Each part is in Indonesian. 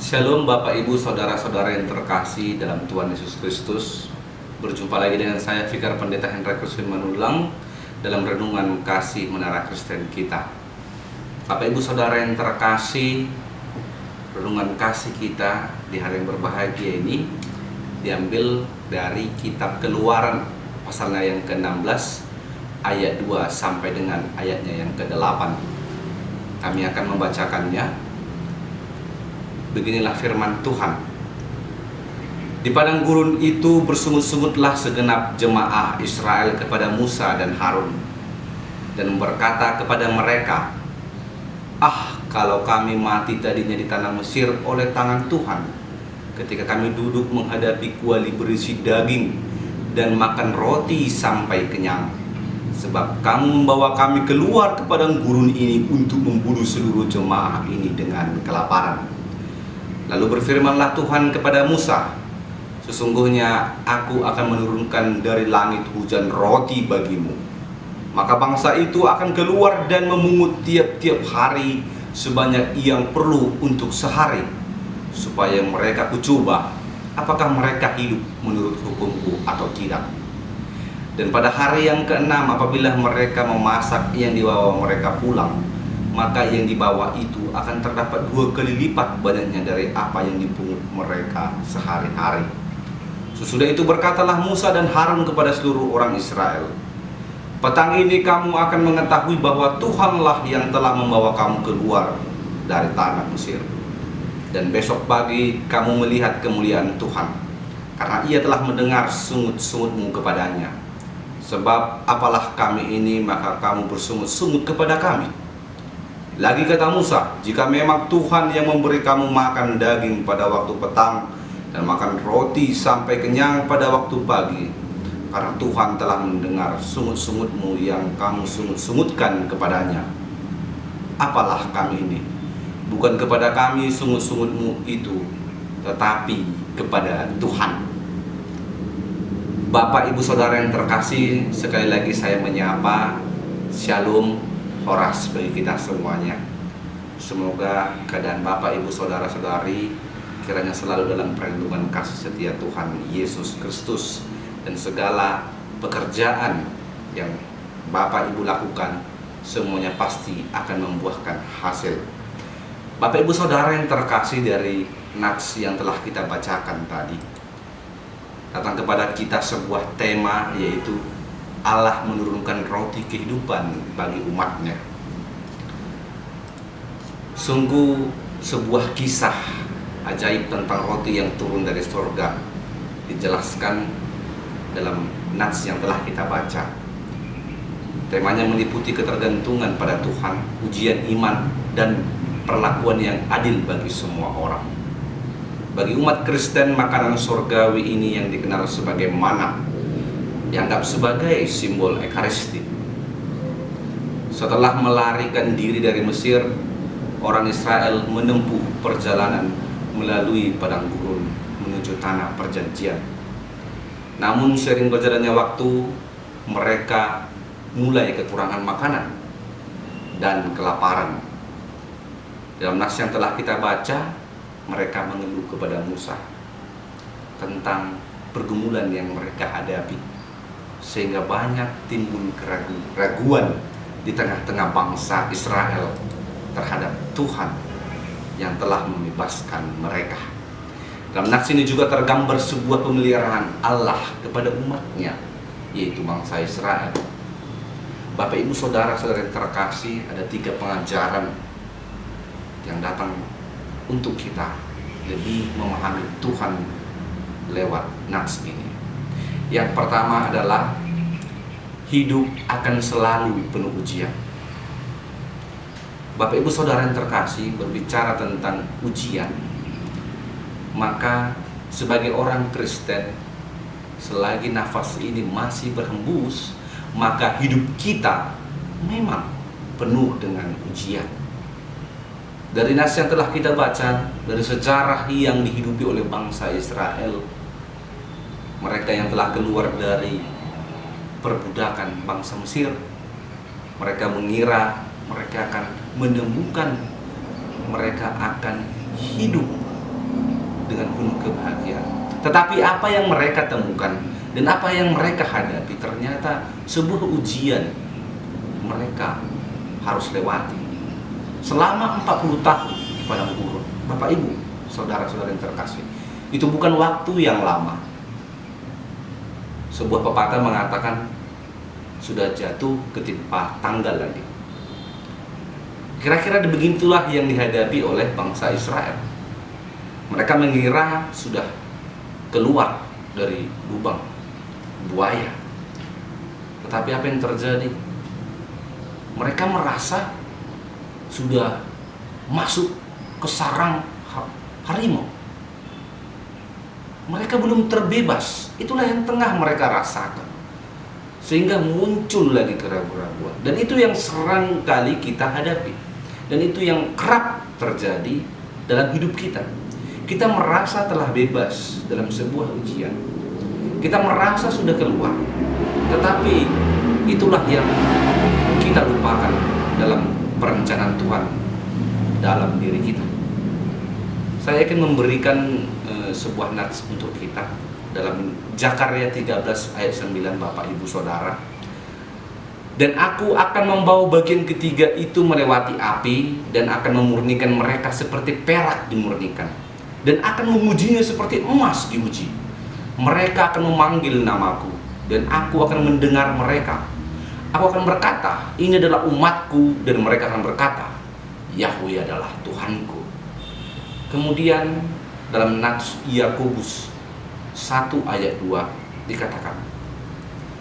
Shalom Bapak Ibu Saudara-saudara yang terkasih dalam Tuhan Yesus Kristus. Berjumpa lagi dengan saya Fikar Pendeta Hendra Kuswin Manulang dalam renungan kasih Menara Kristen kita. Bapak Ibu Saudara yang terkasih, renungan kasih kita di hari yang berbahagia ini diambil dari kitab Keluaran pasalnya yang ke-16 ayat 2 sampai dengan ayatnya yang ke-8. Kami akan membacakannya. Beginilah firman Tuhan. Di padang gurun itu bersungut-sungutlah segenap jemaah Israel kepada Musa dan Harun, dan berkata kepada mereka, kalau kami mati tadinya di tanah Mesir oleh tangan Tuhan, ketika kami duduk menghadapi kuali berisi daging dan makan roti sampai kenyang. Sebab kamu membawa kami keluar ke padang gurun ini untuk membunuh seluruh jemaah ini dengan kelaparan. Lalu berfirmanlah Tuhan kepada Musa, sesungguhnya aku akan menurunkan dari langit hujan roti bagimu. Maka bangsa itu akan keluar dan memungut tiap-tiap hari sebanyak yang perlu untuk sehari, supaya mereka kucoba apakah mereka hidup menurut hukumku atau tidak. Dan pada hari yang ke-6 apabila mereka memasak yang dibawa mereka pulang, maka yang dibawa itu akan terdapat 2 kali lipat banyaknya dari apa yang dipungut mereka sehari-hari. Sesudah itu berkatalah Musa dan Harun kepada seluruh orang Israel, petang ini kamu akan mengetahui bahwa Tuhanlah yang telah membawa kamu keluar dari tanah Mesir. Dan besok pagi kamu melihat kemuliaan Tuhan, karena ia telah mendengar sungut-sungutmu kepadanya. Sebab apalah kami ini, maka kamu bersungut-sungut kepada kami. Lagi kata Musa, jika memang Tuhan yang memberi kamu makan daging pada waktu petang dan makan roti sampai kenyang pada waktu pagi, karena Tuhan telah mendengar sungut-sungutmu yang kamu sungut-sungutkan kepadanya. Apalah kami ini? Bukan kepada kami sungut-sungutmu itu, tetapi kepada Tuhan. Bapak Ibu Saudara yang terkasih, sekali lagi saya menyapa Shalom Horas bagi kita semuanya. Semoga keadaan Bapak Ibu Saudara-saudari kiranya selalu dalam perlindungan kasih setia Tuhan Yesus Kristus, dan segala pekerjaan yang Bapak Ibu lakukan semuanya pasti akan membuahkan hasil. Bapak Ibu Saudara yang terkasih, dari nats yang telah kita bacakan tadi datang kepada kita sebuah tema, yaitu Allah menurunkan roti kehidupan bagi umatnya. Sungguh sebuah kisah ajaib tentang roti yang turun dari surga dijelaskan dalam nats yang telah kita baca. Temanya meliputi ketergantungan pada Tuhan, ujian iman, dan perlakuan yang adil bagi semua orang. Bagi umat Kristen, makanan surgawi ini yang dikenal sebagai mana dianggap sebagai simbol Ekaristi. Setelah melarikan diri dari Mesir, orang Israel menempuh perjalanan melalui padang gurun menuju tanah perjanjian. Namun seiring berjalannya waktu, mereka mulai kekurangan makanan dan kelaparan. Dalam nas yang telah kita baca, mereka mengeluh kepada Musa tentang pergumulan yang mereka hadapi, sehingga banyak timbul keraguan di tengah-tengah bangsa Israel terhadap Tuhan yang telah membebaskan mereka. Dalam nats ini juga tergambar sebuah pemeliharaan Allah kepada umatnya, yaitu bangsa Israel. Bapak Ibu Saudara-saudara yang terkasih, ada 3 pengajaran yang datang untuk kita lebih memahami Tuhan lewat nats ini. Yang pertama adalah hidup akan selalu penuh ujian. Bapak Ibu Saudara yang terkasih, berbicara tentang ujian, maka sebagai orang Kristen, selagi nafas ini masih berhembus, maka hidup kita memang penuh dengan ujian. Dari nas yang telah kita baca, dari sejarah yang dihidupi oleh bangsa Israel, mereka yang telah keluar dari perbudakan bangsa Mesir, mereka mengira mereka akan menemukan, mereka akan hidup dengan penuh kebahagiaan. Tetapi apa yang mereka temukan dan apa yang mereka hadapi ternyata sebuah ujian mereka harus lewati selama 40 tahun di padang gurun. Bapak Ibu, saudara-saudara yang terkasih, itu bukan waktu yang lama. Sebuah pepatah mengatakan sudah jatuh ketimpa tanggal lagi. Kira-kira begitulah yang dihadapi oleh bangsa Israel. Mereka mengira sudah keluar dari lubang buaya. Tetapi apa yang terjadi? Mereka merasa sudah masuk ke sarang harimau. Mereka belum terbebas. Itulah yang tengah mereka rasakan. Sehingga muncul lagi keraguan-keraguan. Dan itu yang serang kali kita hadapi. Dan itu yang kerap terjadi dalam hidup kita. Kita merasa telah bebas dalam sebuah ujian. Kita merasa sudah keluar. Tetapi itulah yang kita lupakan dalam perencanaan Tuhan dalam diri kita. Saya akan memberikan sebuah nats untuk kita dalam Zakaria 13 ayat 9, Bapak Ibu Saudara. Dan aku akan membawa bagian ketiga itu melewati api dan akan memurnikan mereka seperti perak dimurnikan dan akan mengujinya seperti emas diuji. Mereka akan memanggil namaku dan aku akan mendengar mereka. Aku akan berkata, ini adalah umatku, dan mereka akan berkata, Yahweh adalah Tuhanku. Kemudian dalam nats Yakobus 1 ayat 2 dikatakan,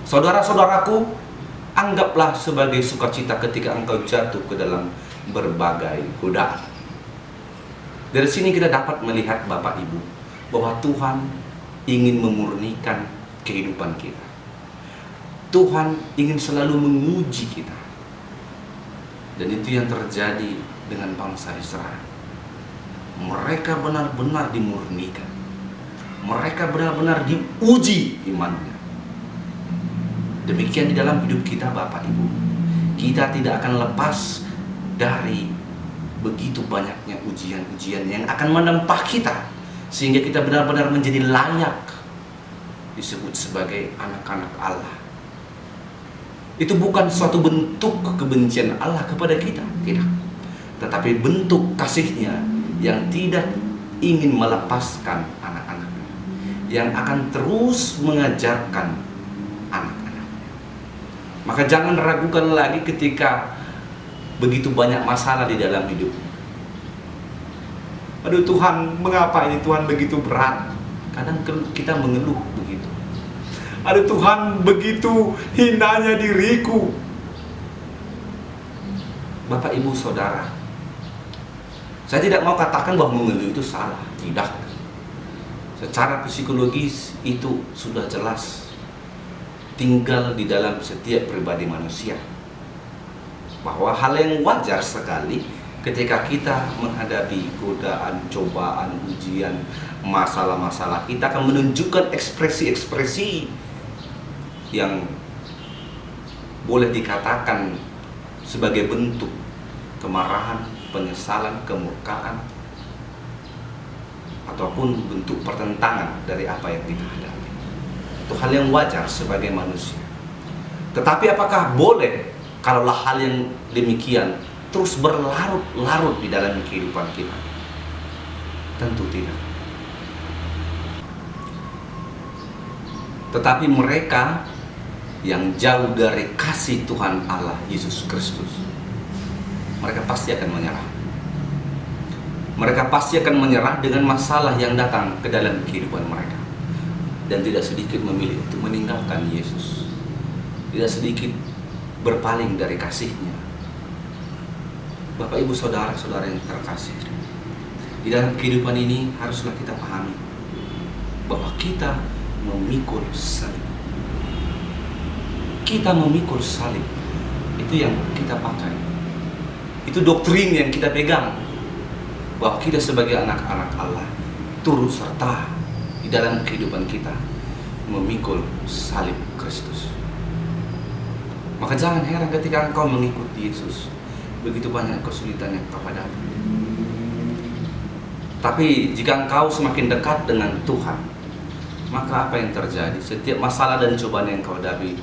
saudara-saudaraku, anggaplah sebagai sukacita ketika engkau jatuh ke dalam berbagai godaan. Dari sini kita dapat melihat Bapak Ibu bahwa Tuhan ingin memurnikan kehidupan kita. Tuhan ingin selalu menguji kita. Dan itu yang terjadi dengan bangsa Israel. Mereka benar-benar dimurnikan. Mereka benar-benar diuji imannya. Demikian di dalam hidup kita Bapak Ibu. Kita tidak akan lepas dari begitu banyaknya ujian-ujian yang akan menempa kita, sehingga kita benar-benar menjadi layak disebut sebagai anak-anak Allah. Itu bukan suatu bentuk kebencian Allah kepada kita, tidak. Tetapi bentuk kasih-Nya yang tidak ingin melepaskan anak-anaknya, yang akan terus mengajarkan anak-anak. Maka jangan ragukan lagi ketika begitu banyak masalah di dalam hidup. Aduh Tuhan, mengapa ini Tuhan begitu berat? Kadang kita mengeluh begitu. Aduh Tuhan, begitu hinanya diriku. Bapak Ibu Saudara, saya tidak mau katakan bahwa mengeluh itu salah. Tidak. Secara psikologis itu sudah jelas tinggal di dalam setiap pribadi manusia, bahwa hal yang wajar sekali ketika kita menghadapi godaan, cobaan, ujian, masalah-masalah, kita akan menunjukkan ekspresi-ekspresi yang boleh dikatakan sebagai bentuk kemarahan, penyesalan, kemurkaan, ataupun bentuk pertentangan dari apa yang kita hadapi. Itu hal yang wajar sebagai manusia. Tetapi apakah boleh kalaulah hal yang demikian terus berlarut-larut di dalam kehidupan kita? Tentu tidak. Tetapi mereka yang jauh dari kasih Tuhan Allah Yesus Kristus, mereka pasti akan menyerah. Mereka pasti akan menyerah dengan masalah yang datang ke dalam kehidupan mereka. Dan tidak sedikit memilih untuk meninggalkan Yesus. Tidak sedikit berpaling dari kasih-Nya. Bapak Ibu Saudara-saudara yang terkasih, di dalam kehidupan ini haruslah kita pahami bahwa kita memikul salib. Kita memikul salib. Itu yang kita pakai. Itu doktrin yang kita pegang, bahwa kita sebagai anak-anak Allah turut serta di dalam kehidupan kita memikul salib Kristus. Maka jangan heran ketika engkau mengikuti Yesus, begitu banyak kesulitan yang kau hadapi. Tapi jika engkau semakin dekat dengan Tuhan, maka apa yang terjadi? Setiap masalah dan cobaan yang kau hadapi,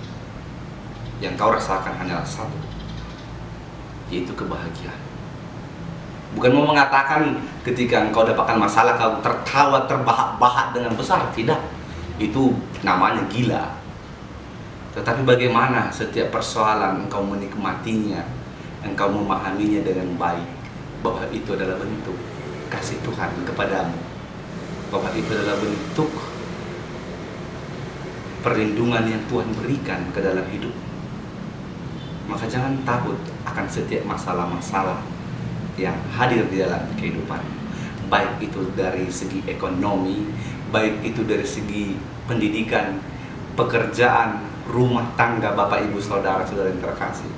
yang kau rasakan hanyalah satu, yaitu kebahagiaan. Bukan mau mengatakan ketika engkau dapatkan masalah kau tertawa terbahak-bahak dengan besar, tidak. Itu namanya gila. Tetapi bagaimana setiap persoalan engkau menikmatinya, engkau memahaminya dengan baik, bahwa itu adalah bentuk kasih Tuhan kepadamu, bahwa itu adalah bentuk perlindungan yang Tuhan berikan ke dalam hidup. Maka jangan takut akan setiap masalah-masalah yang hadir di dalam kehidupan, baik itu dari segi ekonomi, baik itu dari segi pendidikan, pekerjaan, rumah tangga, Bapak Ibu Saudara-saudara yang terkasih.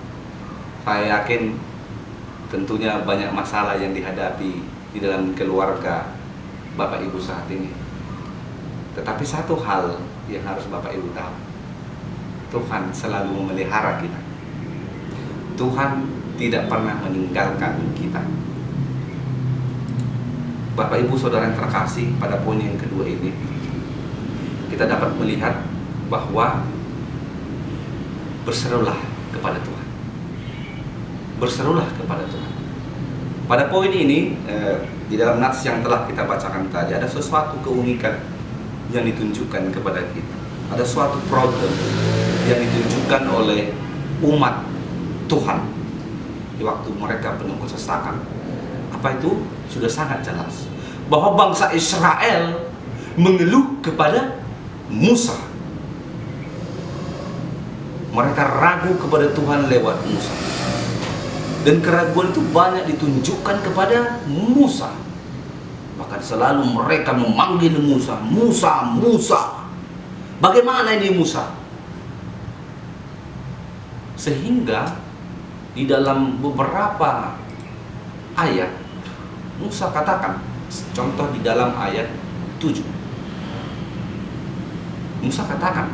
Saya yakin tentunya banyak masalah yang dihadapi di dalam keluarga Bapak Ibu saat ini. Tetapi satu hal yang harus Bapak Ibu tahu, Tuhan selalu memelihara kita. Tuhan tidak pernah meninggalkan kita. Bapak Ibu Saudara yang terkasih, pada poin yang kedua ini kita dapat melihat bahwa berserulah kepada Tuhan. Berserulah kepada Tuhan. Pada poin ini di dalam nats yang telah kita bacakan tadi, ada sesuatu keunikan yang ditunjukkan kepada kita. Ada suatu problem yang ditunjukkan oleh umat Tuhan di waktu mereka penuh kesesakan. Apa itu? Sudah sangat jelas bahwa bangsa Israel mengeluh kepada Musa. Mereka ragu kepada Tuhan lewat Musa. Dan keraguan itu banyak ditunjukkan kepada Musa. Bahkan selalu mereka memanggil Musa, Musa, Musa. Bagaimana ini Musa? Sehingga di dalam beberapa ayat Musa katakan, contoh di dalam ayat 7, Musa katakan,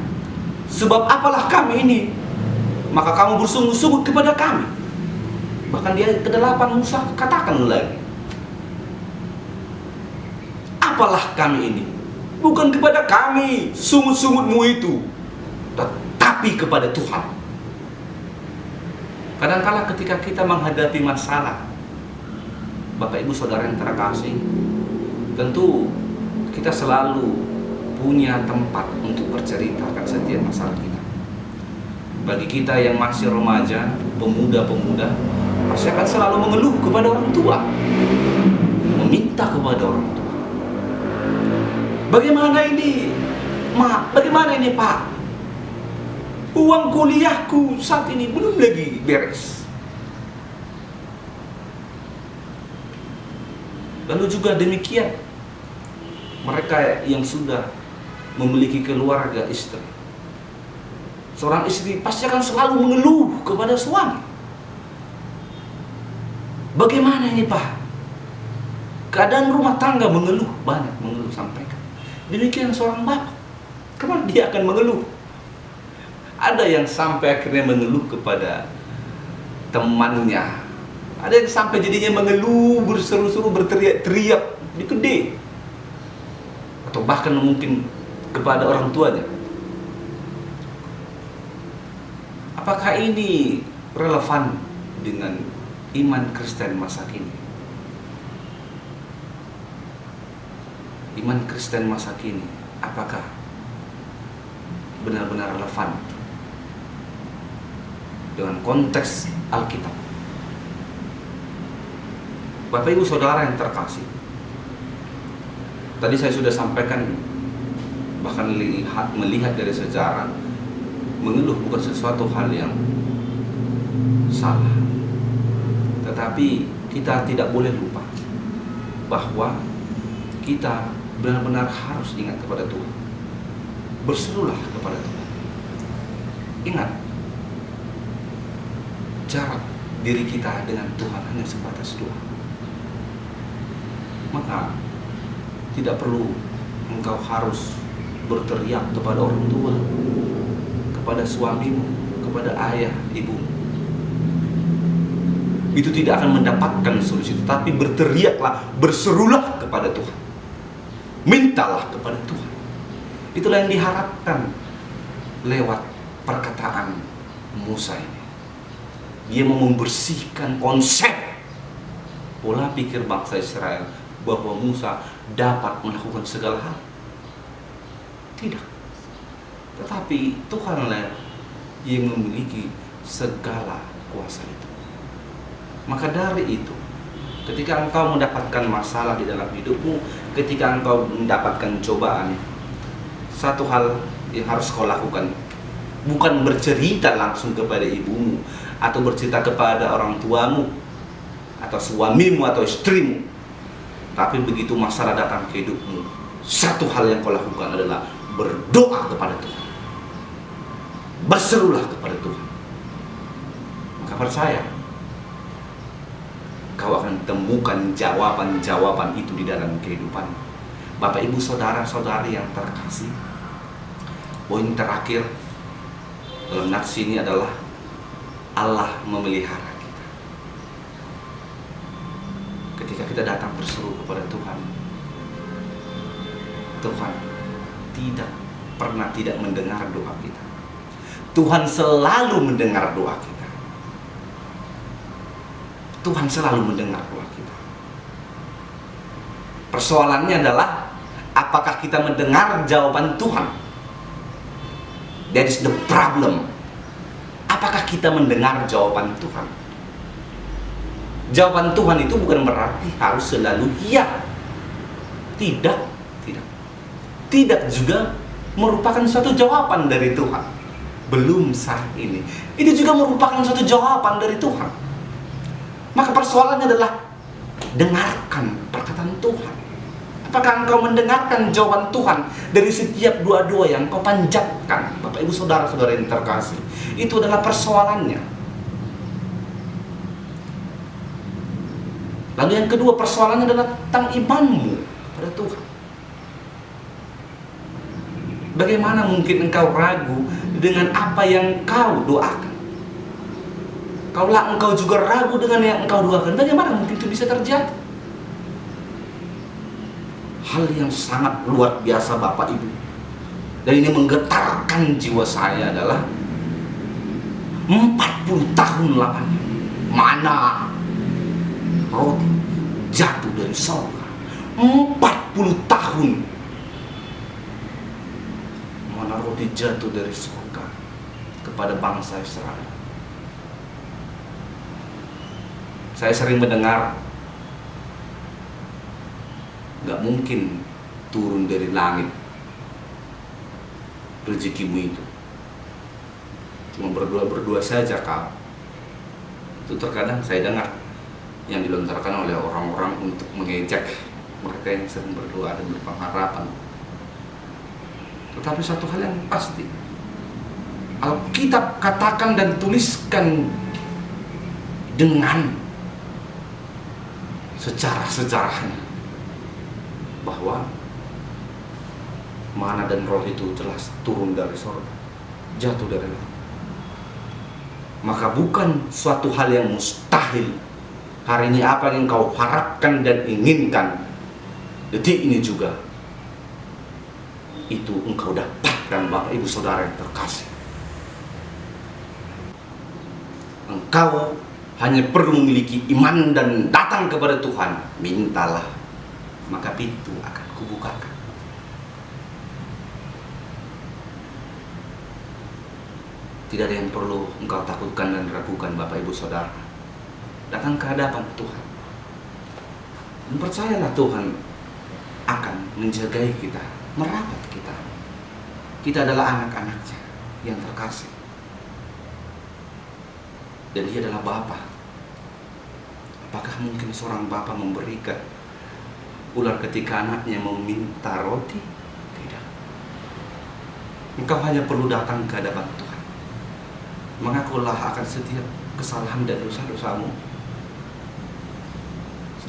sebab apalah kami ini, maka kamu bersungut-sungut kepada kami. Bahkan di ayat ke-8 Musa katakan lagi, apalah kami ini, bukan kepada kami sungut-sungutmu itu, tetapi kepada Tuhan. Kadangkala ketika kita menghadapi masalah, Bapak Ibu Saudara yang terkasih, tentu kita selalu punya tempat untuk bercerita akan setiap masalah kita. Bagi kita yang masih remaja, pemuda-pemuda, pasti akan selalu mengeluh kepada orang tua, meminta kepada orang tua. Bagaimana ini, Mak? Bagaimana ini, Pak? Uang kuliahku saat ini belum lagi beres. Lalu juga demikian mereka yang sudah memiliki keluarga istri. Seorang istri pasti akan selalu mengeluh kepada suami. Bagaimana ini, Pak? Keadaan rumah tangga mengeluh, banyak mengeluh, sampaikan. Demikian seorang bapak, kemana dia akan mengeluh? Ada yang sampai akhirnya mengeluh kepada temannya. Ada yang sampai jadinya mengeluh, berseru-seru, berteriak-teriak di kedai. Atau bahkan mungkin kepada orang tuanya. Apakah ini relevan dengan iman Kristen masa kini? Iman Kristen masa kini, apakah benar-benar relevan dengan konteks Alkitab? Bapak Ibu Saudara yang terkasih, tadi saya sudah sampaikan, bahkan melihat dari sejarah, mengeluh bukan sesuatu hal yang salah. Tetapi kita tidak boleh lupa bahwa kita benar-benar harus ingat kepada Tuhan. Berserulah kepada Tuhan. Ingat, jarak diri kita dengan Tuhan hanya sebatas doa. Maka tidak perlu engkau harus berteriak kepada orang tua, kepada suamimu, kepada ayah, ibu. Itu tidak akan mendapatkan solusi. Tetapi berteriaklah, berserulah kepada Tuhan. Mintalah kepada Tuhan. Itulah yang diharapkan lewat perkataan Musa ini. Dia mau membersihkan konsep pola pikir bangsa Israel bahwa Musa dapat melakukan segala hal. Tidak. Tetapi Tuhanlah yang memiliki segala kuasa itu. Maka dari itu, ketika engkau mendapatkan masalah di dalam hidupmu, ketika engkau mendapatkan cobaan, satu hal yang harus kau lakukan, bukan bercerita langsung kepada ibumu, atau bercerita kepada orang tuamu, atau suamimu, atau istrimu. Tapi begitu masalah datang ke hidupmu, satu hal yang kau lakukan adalah berdoa kepada Tuhan. Berserulah kepada Tuhan. Maka percaya, kau akan temukan jawaban-jawaban itu di dalam kehidupan. Bapak, Ibu, saudara-saudari yang terkasih, poin terakhir dalam nats ini adalah Allah memelihara kita. Ketika kita datang berseru kepada Tuhan, Tuhan tidak pernah tidak mendengar doa kita. Tuhan selalu mendengar doa kita. Tuhan selalu mendengar doa kita. Persoalannya adalah, apakah kita mendengar jawaban Tuhan? That is the problem. Apakah kita mendengar jawaban Tuhan? Jawaban Tuhan itu bukan berarti harus selalu iya. Tidak. Tidak juga merupakan suatu jawaban dari Tuhan. Belum saat ini. Itu juga merupakan suatu jawaban dari Tuhan. Maka persoalannya adalah, dengarkan perkataan Tuhan. Apakah engkau mendengarkan jawaban Tuhan dari setiap doa-doa yang kau panjatkan? Bapak, Ibu, saudara-saudara yang terkasih, itu adalah persoalannya. Lalu yang kedua, persoalannya adalah tentang imanmu pada Tuhan. Bagaimana mungkin engkau ragu dengan apa yang kau doakan? Kaulah engkau juga ragu dengan yang engkau doakan, bagaimana mungkin itu bisa terjadi? Hal yang sangat luar biasa, Bapak, Ibu, dan ini menggetarkan jiwa saya adalah 40 tahun lamanya mana roti jatuh dari surga. 40 tahun mana roti jatuh dari surga kepada bangsa Israel. Saya sering mendengar, gak mungkin turun dari langit rezekimu itu, cuma berdua saja kau. Itu terkadang saya dengar yang dilontarkan oleh orang-orang untuk mengejek mereka yang sering berdoa dan berpengharapan. Tetapi satu hal yang pasti, Alkitab katakan dan tuliskan dengan sejarah-sejarahnya bahwa mana dan roh itu jelas turun dari surga, jatuh dari langit. Maka bukan suatu hal yang mustahil. Hari ini apa yang kau harapkan dan inginkan, detik ini juga itu engkau dapatkan, Bapak, Ibu, saudara yang terkasih. Engkau hanya perlu memiliki iman dan datang kepada Tuhan. Mintalah, maka pintu akan kubukakan. Tidak ada yang perlu engkau takutkan dan ragukan, Bapak, Ibu, saudara. Datang ke hadapan Tuhan dan percayalah Tuhan akan menjagai kita, merawat kita. Kita adalah anak-anaknya yang terkasih, dan Dia adalah Bapa. Apakah mungkin seorang Bapa memberikan ular ketika anaknya meminta roti? Tidak. Engkau hanya perlu datang ke hadapan Tuhan, mengakulah akan setiap kesalahan dan dosa-dosamu,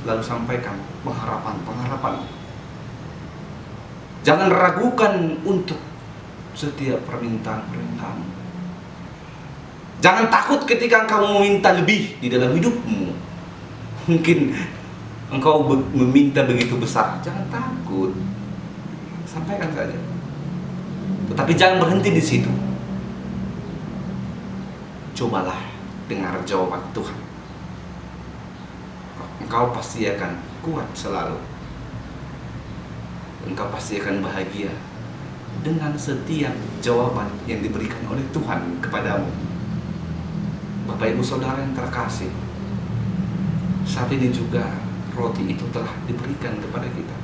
lalu sampaikan pengharapan. Jangan ragukan untuk setiap permintaan-permintaanmu. Jangan takut ketika engkau meminta lebih di dalam hidupmu. Mungkin engkau meminta begitu besar, jangan takut. Sampaikan saja. Tetapi jangan berhenti di situ. Cobalah dengar jawaban Tuhan. Engkau pasti akan kuat selalu. Engkau pasti akan bahagia dengan setiap jawaban yang diberikan oleh Tuhan kepadamu. Bapak Ibu Saudara yang terkasih, saat ini juga roti itu telah diberikan kepada kita.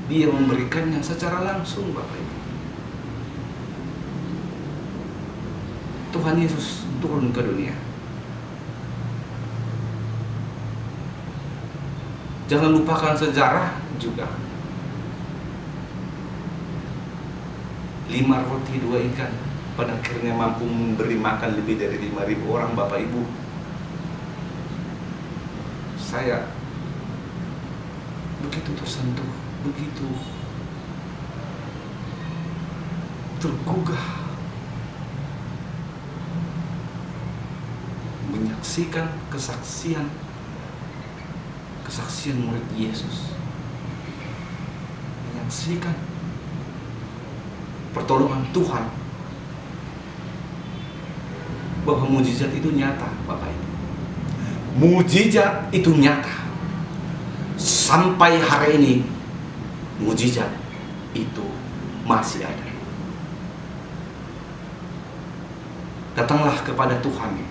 Dia memberikannya secara langsung, Bapak Ibu. Tuhan Yesus turun ke dunia. Jangan lupakan sejarah juga. 5 roti 2 ikan pada akhirnya mampu memberi makan lebih dari 5.000 orang, Bapak Ibu. Saya begitu tersentuh, begitu tergugah menyaksikan kesaksian murid Yesus, menyaksikan pertolongan Tuhan, bahwa mujizat itu nyata, Bapak Ibu. Mujizat itu nyata. Sampai hari ini mujizat itu masih ada. Datanglah kepada Tuhan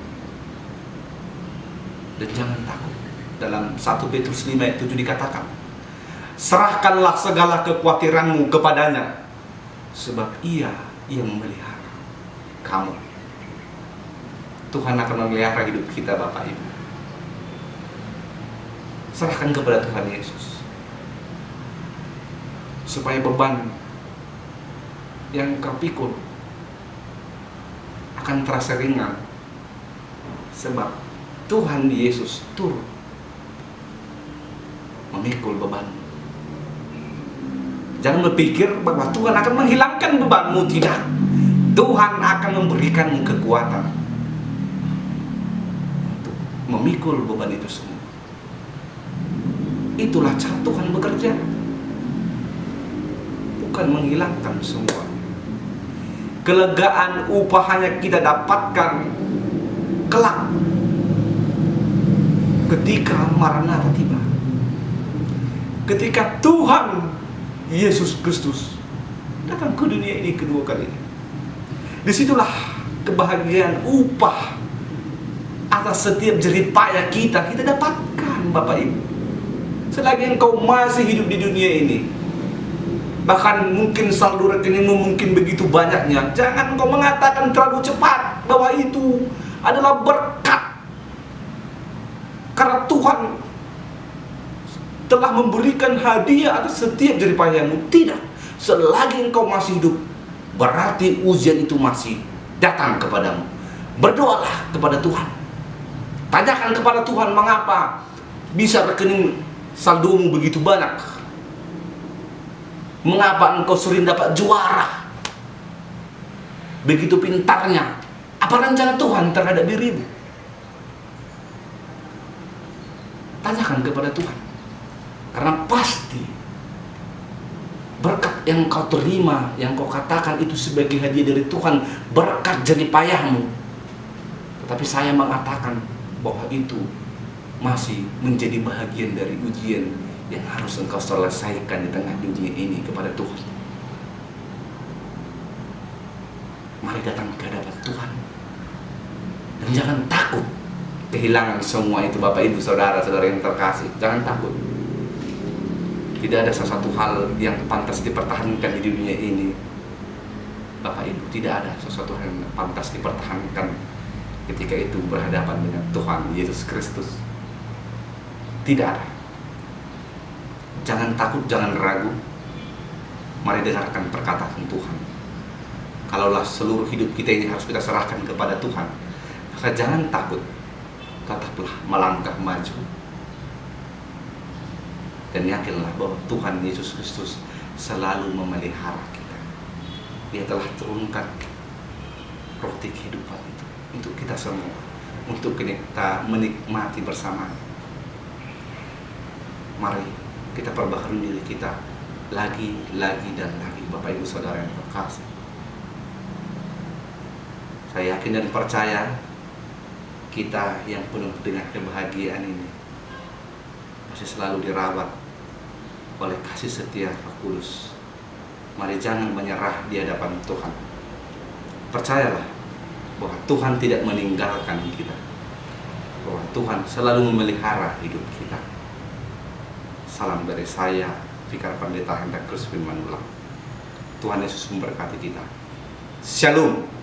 dan jangan takut. Dalam 1 Petrus 5 ayat 7 dikatakan, serahkanlah segala kekhawatiranmu kepadanya, sebab Ia yang memelihara kamu. Tuhan akan memelihara hidup kita, Bapak Ibu. Serahkan kepada Tuhan Yesus, supaya beban yang kau pikul akan terasa ringan, sebab Tuhan Yesus turun memikul beban. Jangan berpikir bahwa Tuhan akan menghilangkan bebanmu. Tidak. Tuhan akan memberikanmu kekuatan untuk memikul beban itu semua. Itulah cara Tuhan bekerja. Bukan menghilangkan semua. Kelegaan upahnya kita dapatkan kelak ketika Maranatha tiba. Ketika Tuhan Yesus Kristus datang ke dunia ini kedua kalinya. Disitulah kebahagiaan upah atas setiap jerih payah kita dapatkan, Bapak Ibu. Selagi engkau masih hidup di dunia ini, bahkan mungkin saldo rekeningmu mungkin begitu banyaknya, jangan engkau mengatakan terlalu cepat bahwa itu adalah berkat, karena Tuhan telah memberikan hadiah atas setiap jerih payahmu. Tidak. Selagi engkau masih hidup, berarti ujian itu masih datang kepadamu. Berdoalah kepada Tuhan. Tanyakan kepada Tuhan, mengapa bisa rekening saldomu begitu banyak? Mengapa engkau sering dapat juara? Begitu pintarnya. Apa rencana Tuhan terhadap dirimu? Tanyakan kepada Tuhan. Karena pasti berkat yang kau terima, yang kau katakan itu sebagai hadiah dari Tuhan, berkat jerih payahmu. Tetapi saya mengatakan bahwa itu masih menjadi bahagian dari ujian yang harus engkau selesaikan di tengah dunia ini kepada Tuhan. Mari datang ke hadapan Tuhan. Dan jangan takut kehilangan semua itu, Bapak Ibu Saudara-saudara yang terkasih. Jangan takut. Tidak ada sesuatu hal yang pantas dipertahankan di dunia ini, Bapak Ibu. Tidak ada sesuatu hal yang pantas dipertahankan ketika itu berhadapan dengan Tuhan Yesus Kristus. Tidak ada. Jangan takut, jangan ragu. Mari dengarkan perkataan Tuhan. Kalaulah seluruh hidup kita ini harus kita serahkan kepada Tuhan, maka jangan takut. Tetaplah melangkah maju. Dan yakinlah bahwa Tuhan Yesus Kristus selalu memelihara kita. Dia telah turunkan roti kehidupan itu untuk kita semua, untuk kita menikmati bersama. Mari kita perbaharui diri kita lagi dan lagi, Bapak Ibu Saudara yang terkasih. Saya yakin dan percaya kita yang penuh dengan kebahagiaan ini masih selalu dirawat oleh kasih setia Roh Kudus. Mari jangan menyerah di hadapan Tuhan. Percayalah bahwa Tuhan tidak meninggalkan kita, bahwa Tuhan selalu memelihara hidup kita. Salam dari saya, Vikar Pendeta Hendra Krispin Manulang. Tuhan Yesus memberkati kita. Shalom.